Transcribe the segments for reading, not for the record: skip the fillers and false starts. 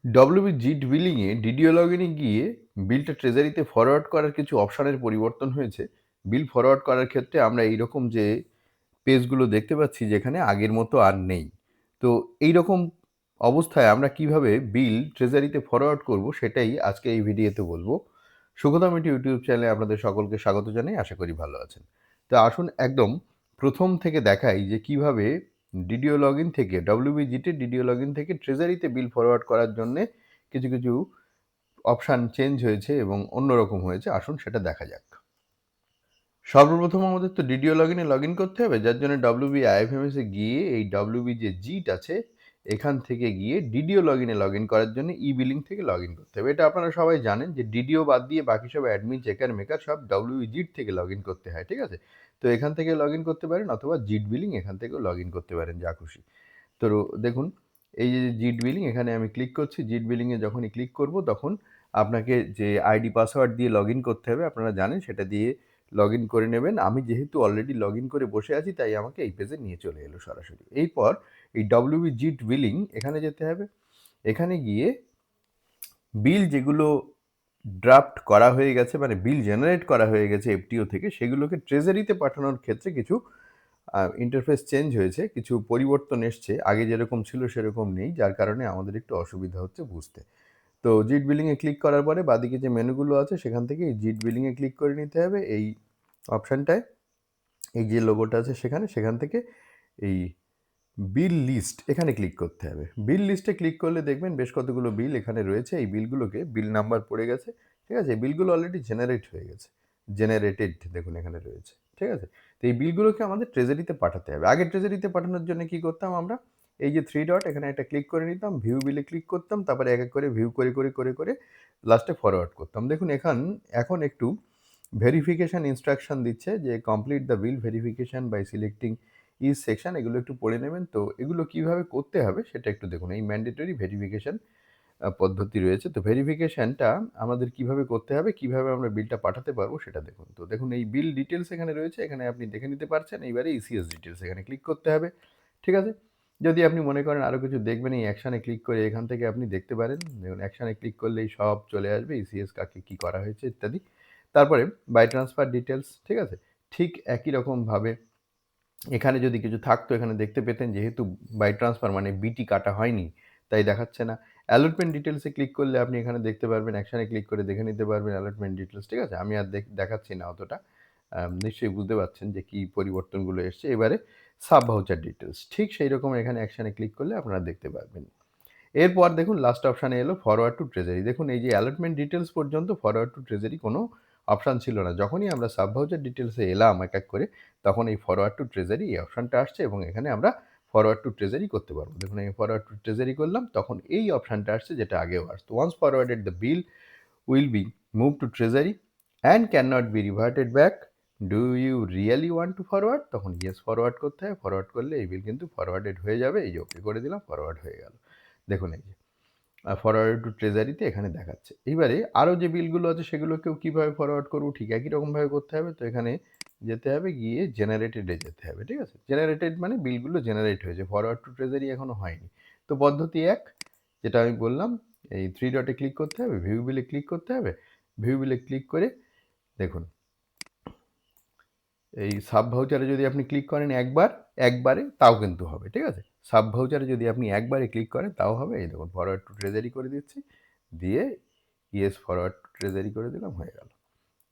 WB জিট বিলিংয়ে DDO লগইনে গিয়ে বিলটা ট্রেজারিতে forward করার কিছু অপশনের পরিবর্তন হয়েছে। বিল ফরওয়ার্ড করার ক্ষেত্রে আমরা এইরকম যে পেজগুলো দেখতে পাচ্ছি যেখানে আগের মতো আর নেই। তো এইরকম অবস্থায় আমরা কিভাবে বিল ট্রেজারিতে ফরওয়ার্ড করব সেটাই আজকে এই ভিডিওতে বলবো। সুখদম ইট ইউটিউব চ্যানেলে আপনাদের সকলকে স্বাগত জানাই। আশা করি ভালো আছেন। তো আসুন একদম প্রথম থেকে দেখাই যে কিভাবে ডিডিও লগইন থেকে ডব্লিউবিজিতে ডিডিও লগইন থেকে ট্রেজারিতে বিল ফরওয়ার্ড করার জন্যে কিছু অপশান চেঞ্জ হয়েছে এবং অন্যরকম হয়েছে। আসুন সেটা দেখা যাক। সর্বপ্রথম আমাদের তো ডিডিও লগইনে লগইন করতে হবে, যার জন্য ডব্লিউবি আইএফএমএস এ গিয়ে এই ডব্লিউবি যে জিট আছে এখান থেকে গিয়ে ডিডিও লগইনে লগইন করার জন্য ই-বিলিং থেকে লগইন করতে হবে। এটা আপনারা সবাই জানেন যে ডিডিও বাদ দিয়ে বাকি সব অ্যাডমিন, চেকার, মেকার সব ডব্লিউবি জিট থেকে লগইন করতে হয়, ঠিক আছে? তো এখান থেকে লগইন করতে পারেন অথবা জিট বিলিং এখান থেকেও লগইন করতে পারেন, যা খুশি। তো দেখুন এই যে জিট বিলিং এখানে আমি ক্লিক করছি। জিট বিলিংয়ে যখনই ক্লিক করব তখন আপনাকে যে আইডি পাসওয়ার্ড দিয়ে লগইন করতে হবে আপনারা জানেন, সেটা দিয়ে লগইন করে নেবেন। আমি যেহেতু অলরেডি লগইন করে বসে আছি তাই আমাকে এই পেজে নিয়ে চলে এলো সরাসরি। এরপর এই ডব্লিউবি জিট বিলিং এখানে যেতে হবে। এখানে গিয়ে বিল যেগুলো ড্রাফট করা হয়ে গেছে, মানে বিল জেনারেট করা হয়ে গেছে এফটিও থেকে, সেগুলোকে ট্রেজারিতে পাঠানোর ক্ষেত্রে কিছু ইন্টারফেস চেঞ্জ হয়েছে, কিছু পরিবর্তন এসছে। আগে যেরকম ছিল সেরকম নেই, যার কারণে আমাদের একটু অসুবিধা হচ্ছে বুঝতে। তো জিট বিলিংয়ে ক্লিক করার পরে বাদিকে যে মেনুগুলো আছে সেখান থেকে এই জিট বিলিংয়ে ক্লিক করে নিতে হবে। এই অপশানটায় এই যে লোগোটা আছে সেখান থেকে এই বিল লিস্ট এখানে ক্লিক করতে হবে। বিল লিস্টে ক্লিক করলে দেখবেন বেশ কতগুলো বিল এখানে রয়েছে। এই বিলগুলোকে বিল নাম্বার পড়ে গেছে, ঠিক আছে? এই বিলগুলো অলরেডি জেনারেট হয়ে গেছে। জেনারেটেড দেখুন এখানে রয়েছে, ঠিক আছে? তো এই বিলগুলোকে আমাদের ট্রেজারিতে পাঠাতে হবে। আগে ট্রেজারিতে পাঠানোর জন্য কি করতাম আমরা? এই যে 3 ডট এখানে একটা ক্লিক করে নিতাম, ভিউ বিলে ক্লিক করতাম, তারপরে এক করে ভিউ করে লাস্টে ফরওয়ার্ড করতাম। দেখুন এখন একটু ভেরিফিকেশন ইনস্ট্রাকশন দিচ্ছে যে complete the bill verification by selecting each section. এগুলো একটু পড়ে নেবেন। তো এগুলো কিভাবে করতে হবে সেটা একটু দেখুন। এই ম্যান্ডেটরি ভেরিফিকেশন পদ্ধতি রয়েছে। তো ভেরিফিকেশনটা আমাদের কিভাবে করতে হবে, কিভাবে আমরা বিলটা পাঠাতে পারবো সেটা দেখুন। তো দেখুন এই বিল ডিটেলস এখানে রয়েছে, এখানে আপনি দেখে নিতে পারছেন। এইবারে ইসিএস ডিটেলস এখানে ক্লিক করতে হবে, ঠিক আছে? যদি আপনি মনে করেন আরও কিছু দেখবেন, এই অ্যাকশানে ক্লিক করে এখান থেকে আপনি দেখতে পারেন। দেখুন অ্যাকশানে ক্লিক করলেই সব চলে আসবে, ইসিএস কাকে কী করা হয়েছে ইত্যাদি। তারপরে বাই ট্রান্সফার ডিটেলস, ঠিক আছে? ঠিক একই রকমভাবে এখানে যদি কিছু থাকতো এখানে দেখতে পেতেন, যেহেতু বাই ট্রান্সফার মানে বিটি কাটা হয়নি তাই দেখাচ্ছে না। অ্যালটমেন্ট ডিটেলসে ক্লিক করলে আপনি এখানে দেখতে পারবেন, অ্যাকশানে ক্লিক করে দেখে নিতে পারবেন অ্যালটমেন্ট ডিটেলস, ঠিক আছে? আমি আর দেখাচ্ছি না অতটা। নিশ্চয়ই বুঝতে পারছেন যে কী পরিবর্তনগুলো এসছে। এবারে সাব ভাউচার ডিটেলস ঠিক সেই রকম এখানে অ্যাকশানে ক্লিক করলে আপনারা দেখতে পারবেন। এরপর দেখুন লাস্ট অপশানে এলো ফরওয়ার্ড টু ট্রেজারি। দেখুন এই যে অ্যালটমেন্ট ডিটেলস পর্যন্ত ফরওয়ার্ড টু ট্রেজারি কোনো অপশান ছিল না। যখনই আমরা সাব ভাউচার ডিটেলসে এলাম এক করে, তখন এই ফরওয়ার্ড টু ট্রেজারি এই অপশানটা আসছে এবং এখানে আমরা ফরওয়ার্ড টু ট্রেজারি করতে পারবো। দেখুন আমি ফরওয়ার্ড টু ট্রেজারি করলাম, তখন এই অপশানটা আসছে যেটা আগেও আসতো। Once forwarded the bill will be move to treasury and can not be reverted back. Do you really want to forward? তখন ইয়েস ফরওয়ার্ড করতে হয়। ফরওয়ার্ড করলে এই বিল কিন্তু ফরওয়ার্ডেড হয়ে যাবে। এই যে ওকে করে দিলাম, ফরওয়ার্ড হয়ে গেল। দেখুন এই যে ফরওয়ার্ড টু ট্রেজারিতে এখানে দেখাচ্ছে। এইবারে আরও যে বিলগুলো আছে সেগুলোকেও কীভাবে ফরওয়ার্ড করব, ঠিক একই রকমভাবে করতে হবে। তো এখানে যেতে হবে, গিয়ে জেনারেটেডে যেতে হবে, ঠিক আছে? জেনারেটেড মানে বিলগুলো জেনারেট হয়েছে, ফরওয়ার্ড টু ট্রেজারি এখনও হয়নি। তো পদ্ধতি এক, যেটা আমি বললাম, এই 3 ডটে ক্লিক করতে হবে, ভিউ বিলে ক্লিক করতে হবে। ভিউ বিলে ক্লিক করে দেখুন এই সাব ভাউচারে যদি আপনি ক্লিক করেন একবারে তাও কিন্তু হবে, ঠিক আছে? সাব ভাউচারে যদি আপনি একবারে ক্লিক করেন তাও হবে। এই দেখুন ফরওয়ার্ড টু ট্রেজারি করে দিচ্ছি, দিয়ে ইয়েস ফরওয়ার্ড টু ট্রেজারি করে দিলাম, হয়ে গেল।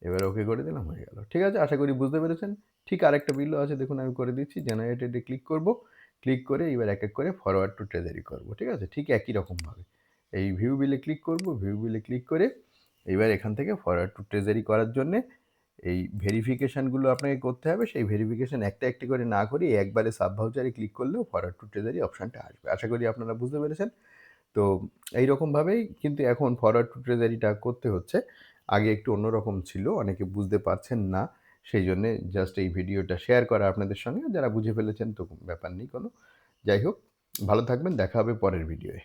এবার ওকে করে দিলাম, হয়ে গেল। ঠিক আছে, আশা করি বুঝতে পেরেছেন। ঠিক আরেকটা বিলও আছে, দেখুন আমি করে দিচ্ছি। জেনারেটেডে ক্লিক করব, ক্লিক করে এবার এক করে ফরওয়ার্ড টু ট্রেজারি করব, ঠিক আছে? ঠিক একই রকমভাবে এই ভিউ বিলে ক্লিক করব, ভিউ বিলে ক্লিক করে এবার এখান থেকে ফরওয়ার্ড টু ট্রেজারি করার জন্যে এই ভেরিফিকেশানগুলো আপনাকে করতে হবে। সেই ভেরিফিকেশান একটা করে না করে একবারে সাব ভাউচারে ক্লিক করলেও ফরওয়ার্ড টু ট্রেজারি অপশানটা আসবে। আশা করি আপনারা বুঝতে পেরেছেন। তো এইরকমভাবেই কিন্তু এখন ফরওয়ার্ড টু ট্রেজারিটা করতে হচ্ছে। আগে একটু অন্যরকম ছিল, অনেকে বুঝতে পারছেন না। সেই জন্যে জাস্ট এই ভিডিওটা শেয়ার করা আপনাদের সঙ্গে। যারা বুঝে ফেলেছেন তো ব্যাপার নেই কোনো। যাই হোক, ভালো থাকবেন, দেখা হবে পরের ভিডিওয়ে।